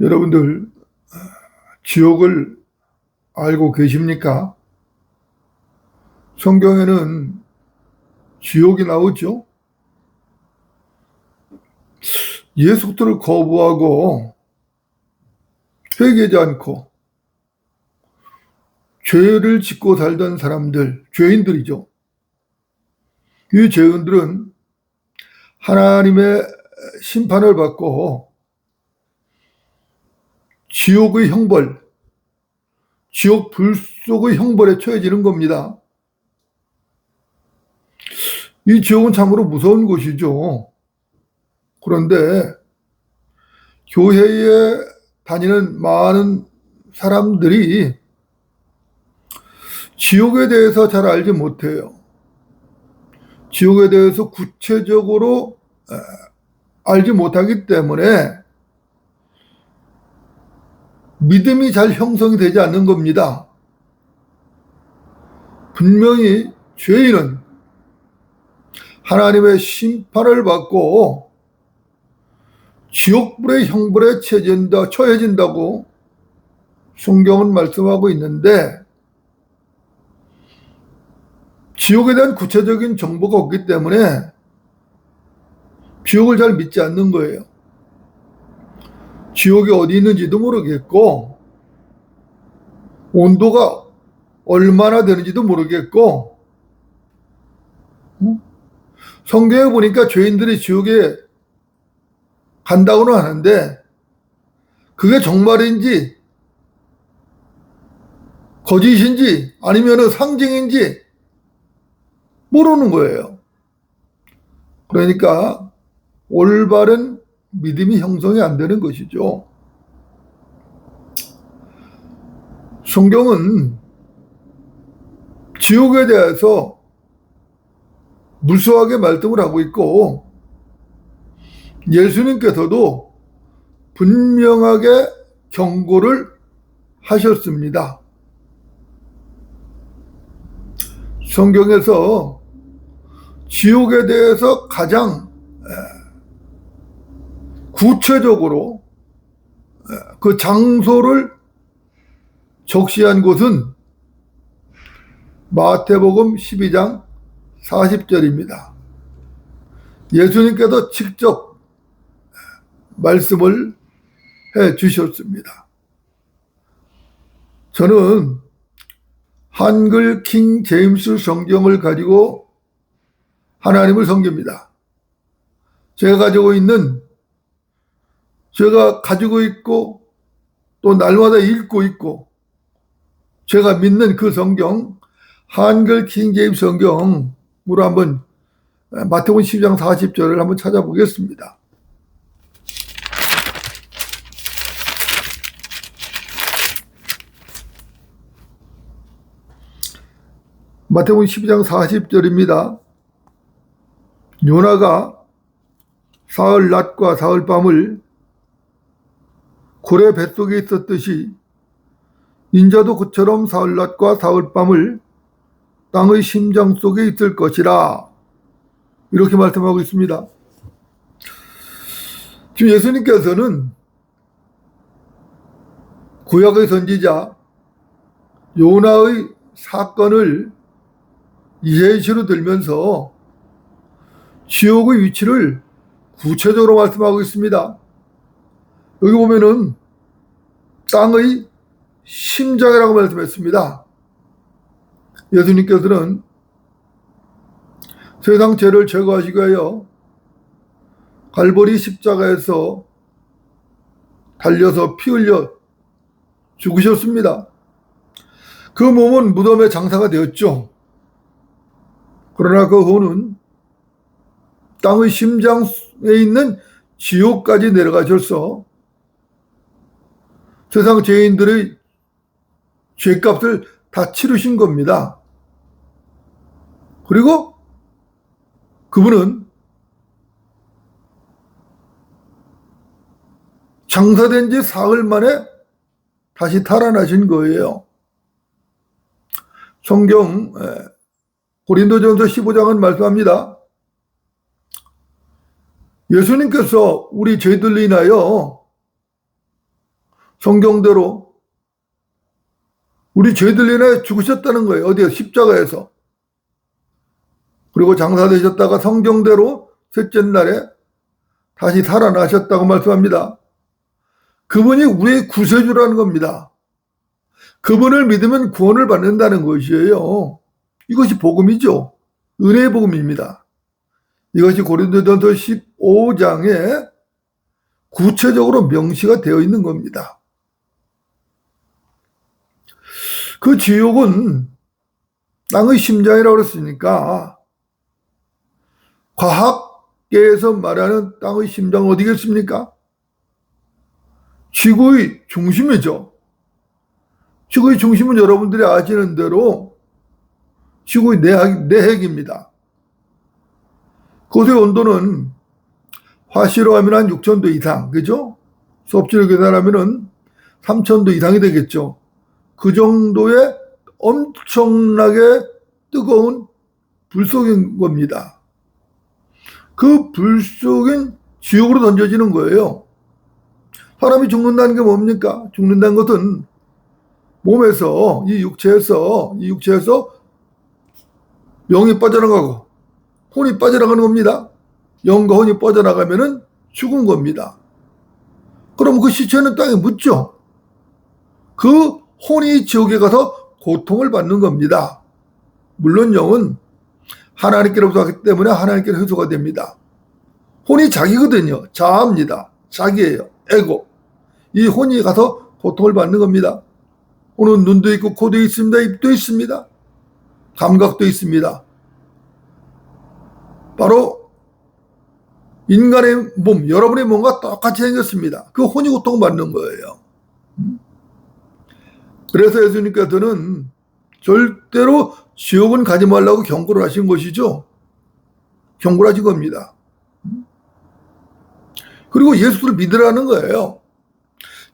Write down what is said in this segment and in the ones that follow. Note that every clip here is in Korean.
여러분들 지옥을 알고 계십니까? 성경에는 지옥이 나오죠. 예수를 거부하고 회개하지 않고 죄를 짓고 살던 사람들, 죄인들이죠. 이 죄인들은 하나님의 심판을 받고 지옥의 형벌, 지옥 불 속의 형벌에 처해지는 겁니다. 이 지옥은 참으로 무서운 곳이죠. 그런데 교회에 다니는 많은 사람들이 지옥에 대해서 잘 알지 못해요. 지옥에 대해서 구체적으로 알지 못하기 때문에 믿음이 잘 형성이 되지 않는 겁니다. 분명히 죄인은 하나님의 심판을 받고 지옥불의 형벌에 처해진다고 성경은 말씀하고 있는데, 지옥에 대한 구체적인 정보가 없기 때문에 지옥을 잘 믿지 않는 거예요. 지옥이 어디 있는지도 모르겠고 온도가 얼마나 되는지도 모르겠고, 성경에 보니까 죄인들이 지옥에 간다고는 하는데 그게 정말인지 거짓인지 아니면 상징인지 모르는 거예요. 그러니까 올바른 믿음이 형성이 안 되는 것이죠. 성경은 지옥에 대해서 무수하게 말씀을 하고 있고 예수님께서도 분명하게 경고를 하셨습니다. 성경에서 지옥에 대해서 가장 구체적으로 그 장소를 적시한 곳은 마태복음 12장 40절입니다. 예수님께서 직접 말씀을 해 주셨습니다. 저는 한글 킹 제임스 성경을 가지고 하나님을 섬깁니다. 제가 가지고 있고 또 날마다 읽고 있고 제가 믿는 그 성경, 한글 킹 제임스 성경으로 한번 마태복음 12장 40절을 한번 찾아보겠습니다. 마태복음 12장 40절입니다. 요나가 사흘 낮과 사흘 밤을 고래 뱃속에 있었듯이 인자도 그처럼 사흘 낮과 사흘 밤을 땅의 심장 속에 있을 것이라, 이렇게 말씀하고 있습니다. 지금 예수님께서는 구약의 선지자 요나의 사건을 예시로 들면서 지옥의 위치를 구체적으로 말씀하고 있습니다. 여기 보면은 땅의 심장이라고 말씀했습니다. 예수님께서는 세상 죄를 제거하시기 위하여 갈보리 십자가에서 달려서 피 흘려 죽으셨습니다. 그 몸은 무덤에 장사가 되었죠. 그러나 그 후는 땅의 심장에 있는 지옥까지 내려가셔서 세상 죄인들의 죄값을 다 치르신 겁니다. 그리고 그분은 장사된 지 사흘 만에 다시 탈환하신 거예요. 성경 고린도전서 15장은 말씀합니다. 예수님께서 우리 죄들로 인하여 성경대로 우리 죄들 인해 죽으셨다는 거예요. 어디에? 십자가에서. 그리고 장사되셨다가 성경대로 셋째 날에 다시 살아나셨다고 말씀합니다. 그분이 우리의 구세주라는 겁니다. 그분을 믿으면 구원을 받는다는 것이에요. 이것이 복음이죠. 은혜의 복음입니다. 이것이 고린도전서 15장에 구체적으로 명시가 되어 있는 겁니다. 그 지옥은 땅의 심장이라고 그랬으니까 과학계에서 말하는 땅의 심장은 어디겠습니까? 지구의 중심이죠. 지구의 중심은 여러분들이 아시는 대로 지구의 내핵입니다. 그곳의 온도는 화씨로 하면 한 6,000도 이상, 그죠? 수업지로 계산하면 3,000도 이상이 되겠죠. 그 정도의 엄청나게 뜨거운 불 속인 겁니다. 그 불 속인 지옥으로 던져지는 거예요. 사람이 죽는다는 게 뭡니까? 죽는다는 것은 몸에서, 이 육체에서 영이 빠져나가고 혼이 빠져나가는 겁니다. 영과 혼이 빠져나가면은 죽은 겁니다. 그럼 그 시체는 땅에 묻죠. 그 혼이 지옥에 가서 고통을 받는 겁니다. 물론 영은 하나님께로부터 하기 때문에 하나님께로 회수가 됩니다. 혼이 자기거든요. 자아입니다. 자기예요. 에고. 이 혼이 가서 고통을 받는 겁니다. 혼은 눈도 있고 코도 있습니다. 입도 있습니다. 감각도 있습니다. 바로 인간의 몸, 여러분의 몸과 똑같이 생겼습니다. 그 혼이 고통받는 거예요. 그래서 예수님께서는 절대로 지옥은 가지 말라고 경고를 하신 것이죠. 경고를 하신 겁니다. 그리고 예수를 믿으라는 거예요.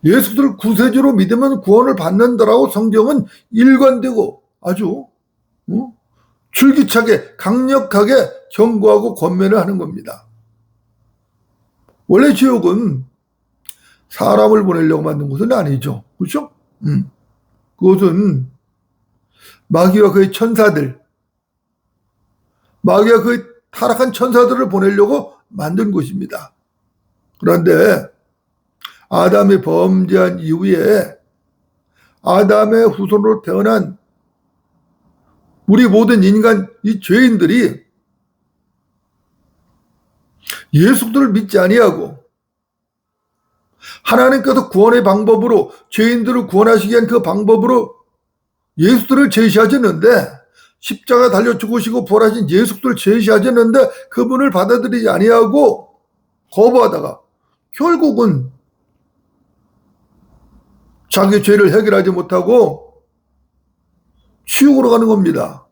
예수를 구세주로 믿으면 구원을 받는다라고 성경은 일관되고 아주 줄기차게 강력하게 경고하고 권면을 하는 겁니다. 원래 지옥은 사람을 보내려고 만든 것은 아니죠. 그렇죠? 그것은 마귀와 그의 천사들, 마귀와 그의 타락한 천사들을 보내려고 만든 곳입니다. 그런데 아담이 범죄한 이후에 아담의 후손으로 태어난 우리 모든 인간, 이 죄인들이 예수를 믿지 아니하고 하나님께서 구원의 방법으로 죄인들을 구원하시기 위한 그 방법으로 예수들을 제시하셨는데 십자가에 달려 죽으시고 부활하신 예수를 제시하셨는데 그분을 받아들이지 아니하고 거부하다가 결국은 자기 죄를 해결하지 못하고 지옥으로 가는 겁니다.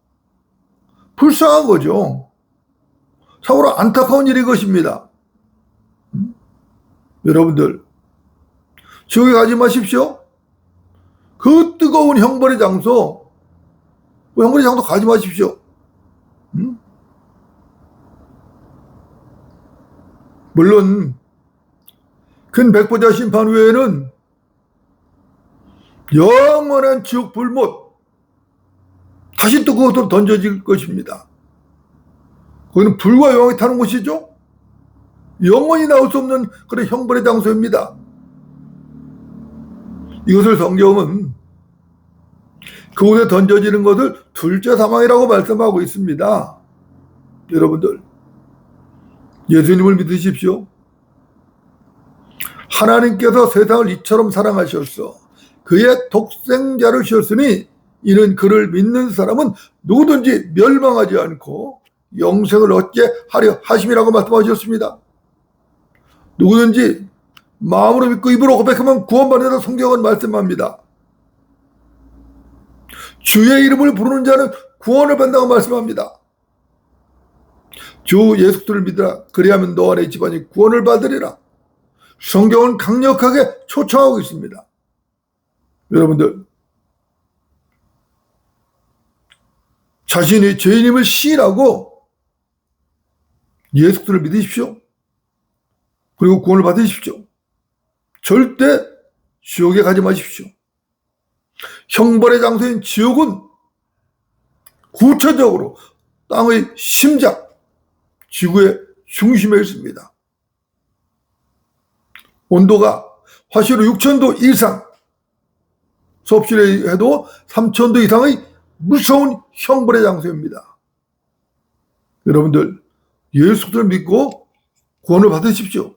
불쌍한 거죠. 참으로 안타까운 일이 것입니다. 여러분들 지옥에 가지 마십시오. 그 뜨거운 형벌의 장소, 형벌의 장소 가지 마십시오. 물론 큰 백보자 심판 후에는 영원한 지옥 불못 다시 또 그것으로 던져질 것입니다. 거기는 불과 여왕이 타는 곳이죠. 영원히 나올 수 없는 그런 형벌의 장소입니다. 이것을 성경은 그곳에 던져지는 것을 둘째 사망이라고 말씀하고 있습니다. 여러분들 예수님을 믿으십시오. 하나님께서 세상을 이처럼 사랑하셨어 그의 독생자를 주셨으니 이는 그를 믿는 사람은 누구든지 멸망하지 않고 영생을 얻게 하려 하심이라고 말씀하셨습니다. 누구든지 마음으로 믿고 입으로 고백하면 구원받는다 성경은 말씀합니다. 주의 이름을 부르는 자는 구원을 받는다고 말씀합니다. 주 예수를 믿으라 그리하면 너 안에 집안이 구원을 받으리라. 성경은 강력하게 초청하고 있습니다. 여러분들 자신이 죄인임을 시인하고 예수를 믿으십시오. 그리고 구원을 받으십시오. 절대 지옥에 가지 마십시오. 형벌의 장소인 지옥은 구체적으로 땅의 심장, 지구의 중심에 있습니다. 온도가 화실로 6,000도 이상, 섭실에 해도 3,000도 이상의 무서운 형벌의 장소입니다. 여러분들, 예수 그리스도를 믿고 구원을 받으십시오.